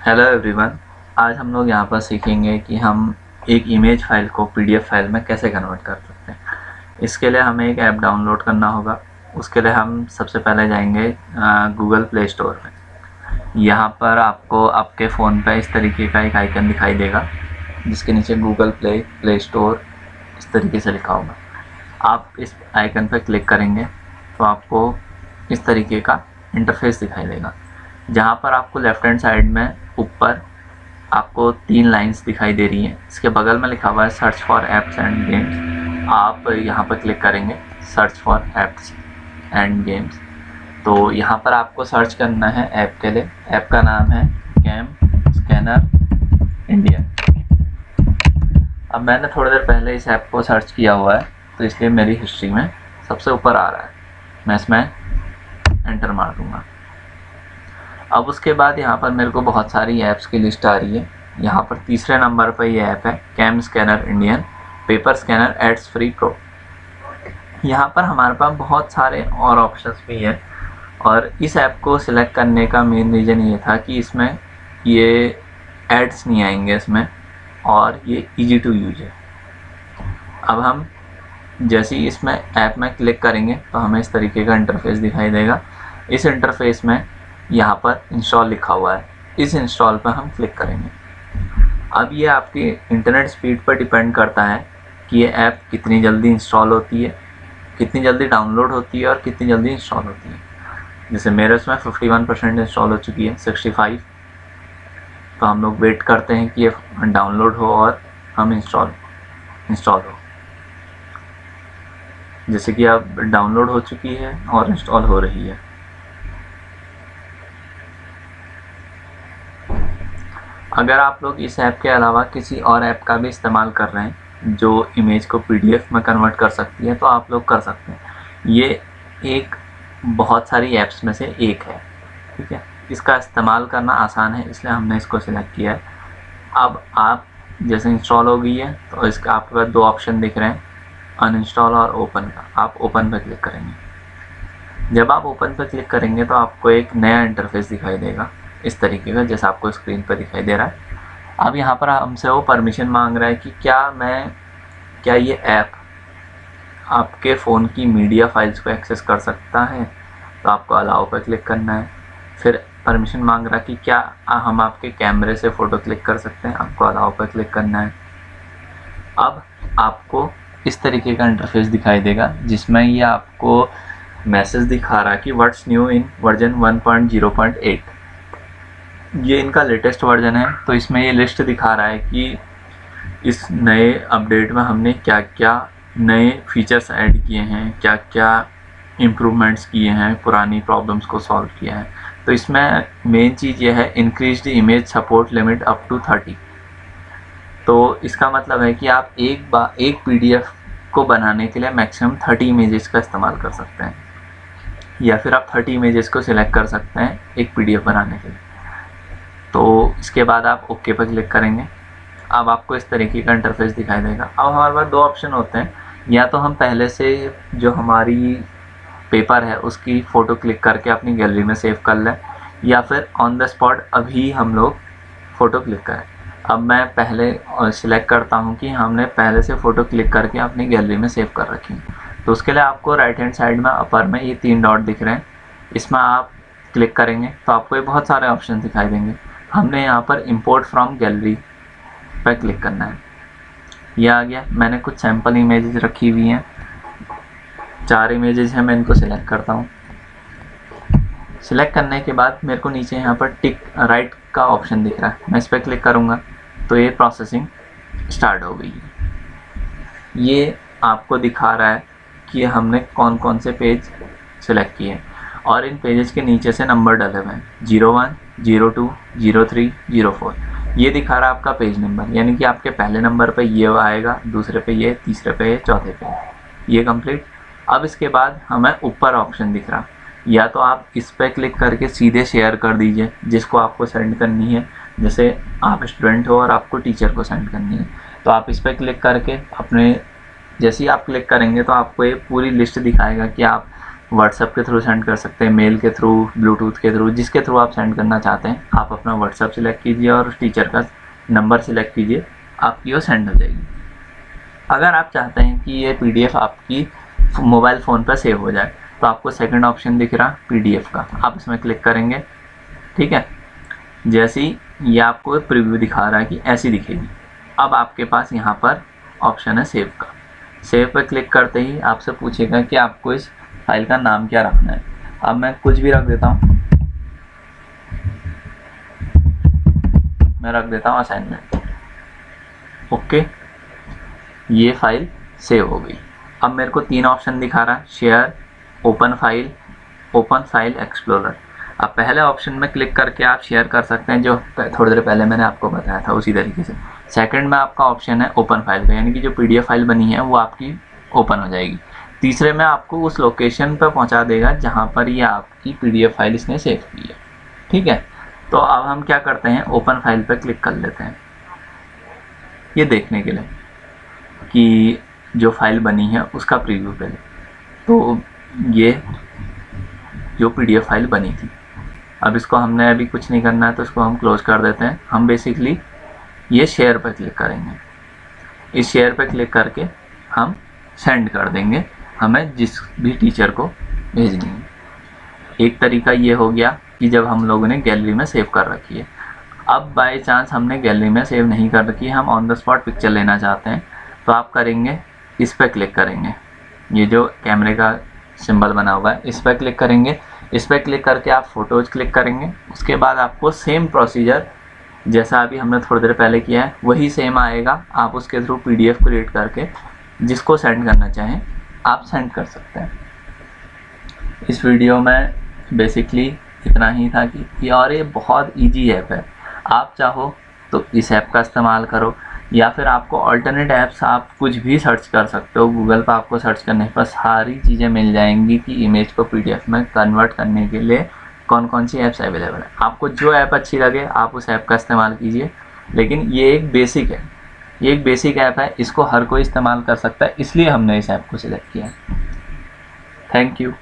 Hello everyone. आज हम लोग यहाँ पर सीखेंगे कि हम एक इमेज फाइल को पीडीएफ फाइल में कैसे कन्वर्ट कर सकते हैं। इसके लिए हमें एक ऐप डाउनलोड करना होगा। उसके लिए हम सबसे पहले जाएंगे गूगल प्ले स्टोर में। यहाँ पर आपको आपके फ़ोन पे इस तरीके का एक आइकन दिखाई देगा जिसके नीचे गूगल प्ले स्टोर इस तरीके से लिखा होगा। आप इस आइकन पर क्लिक करेंगे तो आपको इस तरीके का इंटरफेस दिखाई देगा, जहाँ पर आपको लेफ्ट हैंड साइड में ऊपर आपको 3 लाइंस दिखाई दे रही हैं। इसके बगल में लिखा हुआ है search for apps and games. आप यहाँ पर क्लिक करेंगे search for apps and games. तो यहाँ पर आपको सर्च करना है ऐप के लिए। ऐप का नाम है कैम स्कैनर इंडिया। अब मैंने थोड़ी देर पहले इस ऐप को सर्च किया हुआ है तो इसलिए मेरी हिस्ट्री में सबसे ऊपर आ रहा है। मैं इसमें एंटर मार दूँगा। अब उसके बाद यहाँ पर मेरे को बहुत सारी ऐप्स की लिस्ट आ रही है। यहाँ पर तीसरे नंबर पर ये ऐप है cam scanner Indian paper scanner ads free pro. यहाँ पर हमारे पास बहुत सारे और ऑप्शंस भी हैं और इस ऐप को सिलेक्ट करने का मेन रीज़न ये था कि इसमें ये एड्स नहीं आएंगे इसमें और ये इजी टू यूज है। अब हम जैसे ही इसमें ऐप में क्लिक करेंगे तो हमें इस तरीके का इंटरफेस दिखाई देगा। इस इंटरफेस में यहाँ पर इंस्टॉल लिखा हुआ है। इस इंस्टॉल पर हम क्लिक करेंगे। अब ये आपकी इंटरनेट स्पीड पर डिपेंड करता है कि ये ऐप कितनी जल्दी इंस्टॉल होती है, कितनी जल्दी डाउनलोड होती है और कितनी जल्दी इंस्टॉल होती है। जैसे मेरे उसमें 51% इंस्टॉल हो चुकी है, 65। तो हम लोग वेट करते हैं कि ये डाउनलोड हो और हम इंस्टॉल हो। जैसे कि अब डाउनलोड हो चुकी है और इंस्टॉल हो रही है। अगर आप लोग इस ऐप के अलावा किसी और ऐप का भी इस्तेमाल कर रहे हैं जो इमेज को पीडीएफ में कन्वर्ट कर सकती है तो आप लोग कर सकते हैं। ये एक बहुत सारी ऐप्स में से एक है, ठीक है। इसका इस्तेमाल करना आसान है इसलिए हमने इसको सिलेक्ट किया है। अब आप जैसे इंस्टॉल हो गई है तो इसका आपके पास 2 ऑप्शन दिख रहे हैं, अनइंस्टॉल और ओपन का। आप ओपन पर क्लिक करेंगे। जब आप ओपन पर क्लिक करेंगे तो आपको एक नया इंटरफेस दिखाई देगा इस तरीके का, जैसा आपको स्क्रीन पर दिखाई दे रहा है। अब यहाँ पर हमसे वो परमिशन मांग रहा है कि क्या ये ऐप आपके फ़ोन की मीडिया फाइल्स को एक्सेस कर सकता है। तो आपको अलाउ पर क्लिक करना है। फिर परमिशन मांग रहा है कि क्या हम आपके कैमरे से फ़ोटो क्लिक कर सकते हैं। आपको अलाउ पर क्लिक करना है। अब आपको इस तरीके का इंटरफेस दिखाई देगा जिसमें ये आपको मैसेज दिखा रहा है कि व्हाट्स न्यू इन वर्जन 1.0.8। ये इनका लेटेस्ट वर्जन है। तो इसमें ये लिस्ट दिखा रहा है कि इस नए अपडेट में हमने क्या क्या नए फीचर्स ऐड किए हैं, क्या क्या इम्प्रूवमेंट्स किए हैं, पुरानी प्रॉब्लम्स को सॉल्व किया है। तो इसमें मेन चीज़ ये है increase the image support limit up to 30। तो इसका मतलब है कि आप एक पीडीएफ को बनाने के लिए मैक्सिमम 30 इमेजेस का इस्तेमाल कर सकते हैं, या फिर आप 30 इमेजेस को सिलेक्ट कर सकते हैं एक पीडीएफ बनाने के लिए। तो इसके बाद आप ओके पर क्लिक करेंगे। अब आपको इस तरीके का इंटरफेस दिखाई देगा। अब हमारे पास 2 ऑप्शन होते हैं, या तो हम पहले से जो हमारी पेपर है उसकी फ़ोटो क्लिक करके अपनी गैलरी में सेव कर लें, या फिर ऑन द स्पॉट अभी हम लोग फ़ोटो क्लिक करें। अब मैं पहले सिलेक्ट करता हूं कि हमने पहले से फ़ोटो क्लिक करके अपनी गैलरी में सेव कर रखी। तो उसके लिए आपको राइट हैंड साइड में अपर में ये 3 डॉट दिख रहे हैं, इसमें आप क्लिक करेंगे तो आपको ये बहुत सारे ऑप्शन दिखाई देंगे। हमने यहाँ पर इंपोर्ट फ्रॉम गैलरी पर क्लिक करना है। ये आ गया। मैंने कुछ सैम्पल इमेजेस रखी हुई हैं, 4 इमेजेस हैं। मैं इनको सिलेक्ट करता हूँ। सिलेक्ट करने के बाद मेरे को नीचे यहाँ पर टिक राइट का ऑप्शन दिख रहा है, मैं इस पर क्लिक करूँगा तो ये प्रोसेसिंग स्टार्ट हो गई है। ये आपको दिखा रहा है कि हमने कौन कौन से पेज सिलेक्ट किए और इन पेजेस के नीचे से नंबर डले हुए हैं 01, 02, 03, 04। ये दिखा रहा है आपका पेज नंबर, यानी कि आपके पहले नंबर पे ये आएगा, दूसरे पे ये, तीसरे पे ये, चौथे पे ये कंप्लीट। अब इसके बाद हमें ऊपर ऑप्शन दिख रहा, या तो आप इस पर क्लिक करके सीधे शेयर कर दीजिए जिसको आपको सेंड करनी है। जैसे आप स्टूडेंट हो और आपको टीचर को सेंड करनी है तो आप इस पर क्लिक करके अपने जैसे ही आप क्लिक करेंगे तो आपको ये पूरी लिस्ट दिखाएगा कि आप व्हाट्सएप के थ्रू सेंड कर सकते हैं, मेल के थ्रू, ब्लूटूथ के थ्रू, जिसके थ्रू आप सेंड करना चाहते हैं आप अपना व्हाट्सएप सिलेक्ट कीजिए और टीचर का नंबर सिलेक्ट कीजिए, आपकी वो सेंड हो जाएगी। अगर आप चाहते हैं कि ये PDF आपकी मोबाइल फ़ोन पर सेव हो जाए तो आपको सेकंड ऑप्शन दिख रहा PDF का, आप इसमें क्लिक करेंगे। ठीक है, जैसे ही ये आपको प्रीव्यू दिखा रहा है कि ऐसी दिखेगी। अब आपके पास यहाँ पर ऑप्शन है सेव का। सेव पर क्लिक करते ही आपसे पूछेगा कि आपको इस फाइल का नाम क्या रखना है। अब मैं कुछ भी रख देता हूँ, मैं रख देता हूँ असाइनमेंट। ओके, ये फाइल सेव हो गई। अब मेरे को 3 ऑप्शन दिखा रहा है, शेयर, ओपन फाइल एक्सप्लोरर। अब पहले ऑप्शन में क्लिक करके आप शेयर कर सकते हैं, जो थोड़ी देर पहले मैंने आपको बताया था उसी तरीके से। सेकंड में आपका ऑप्शन है ओपन फाइल का, यानी कि जो PDF फाइल बनी है वो आपकी ओपन हो जाएगी। तीसरे में आपको उस लोकेशन पर पहुंचा देगा जहां पर ये आपकी PDF फाइल इसने सेव की है। ठीक है, तो अब हम क्या करते हैं, ओपन फाइल पर क्लिक कर लेते हैं ये देखने के लिए कि जो फाइल बनी है उसका प्रीव्यू पहले। तो ये जो PDF फाइल बनी थी, अब इसको हमने अभी कुछ नहीं करना है तो इसको हम क्लोज कर देते हैं। हम बेसिकली ये शेयर पर क्लिक करेंगे, इस शेयर पर क्लिक करके हम सेंड कर देंगे हमें जिस भी टीचर को भेजनी है। एक तरीका ये हो गया कि जब हम लोगों ने गैलरी में सेव कर रखी है। अब बाय चांस हमने गैलरी में सेव नहीं कर रखी है, हम ऑन द स्पॉट पिक्चर लेना चाहते हैं, तो आप करेंगे इस पर क्लिक करेंगे, ये जो कैमरे का सिंबल बना हुआ है इस पर क्लिक करेंगे। इस पर क्लिक करके आप फ़ोटोज़ क्लिक करेंगे। उसके बाद आपको सेम प्रोसीजर जैसा अभी हमने थोड़ी देर पहले किया है वही सेम आएगा। आप उसके थ्रू PDF क्रिएट करके जिसको सेंड करना चाहें आप सेंड कर सकते हैं। इस वीडियो में बेसिकली इतना ही था कि और ये बहुत ईजी ऐप है, आप चाहो तो इस ऐप का इस्तेमाल करो, या फिर आपको अल्टरनेट ऐप्स आप कुछ भी सर्च कर सकते हो। गूगल पर आपको सर्च करने पर सारी चीज़ें मिल जाएंगी कि इमेज को PDF में कन्वर्ट करने के लिए कौन कौन सी ऐप्स अवेलेबल है। आपको जो ऐप अच्छी लगे आप उस ऐप का इस्तेमाल कीजिए, लेकिन ये एक बेसिक है, ये एक बेसिक ऐप है, इसको हर कोई इस्तेमाल कर सकता है, इसलिए हमने इस ऐप को सिलेक्ट किया। Thank you.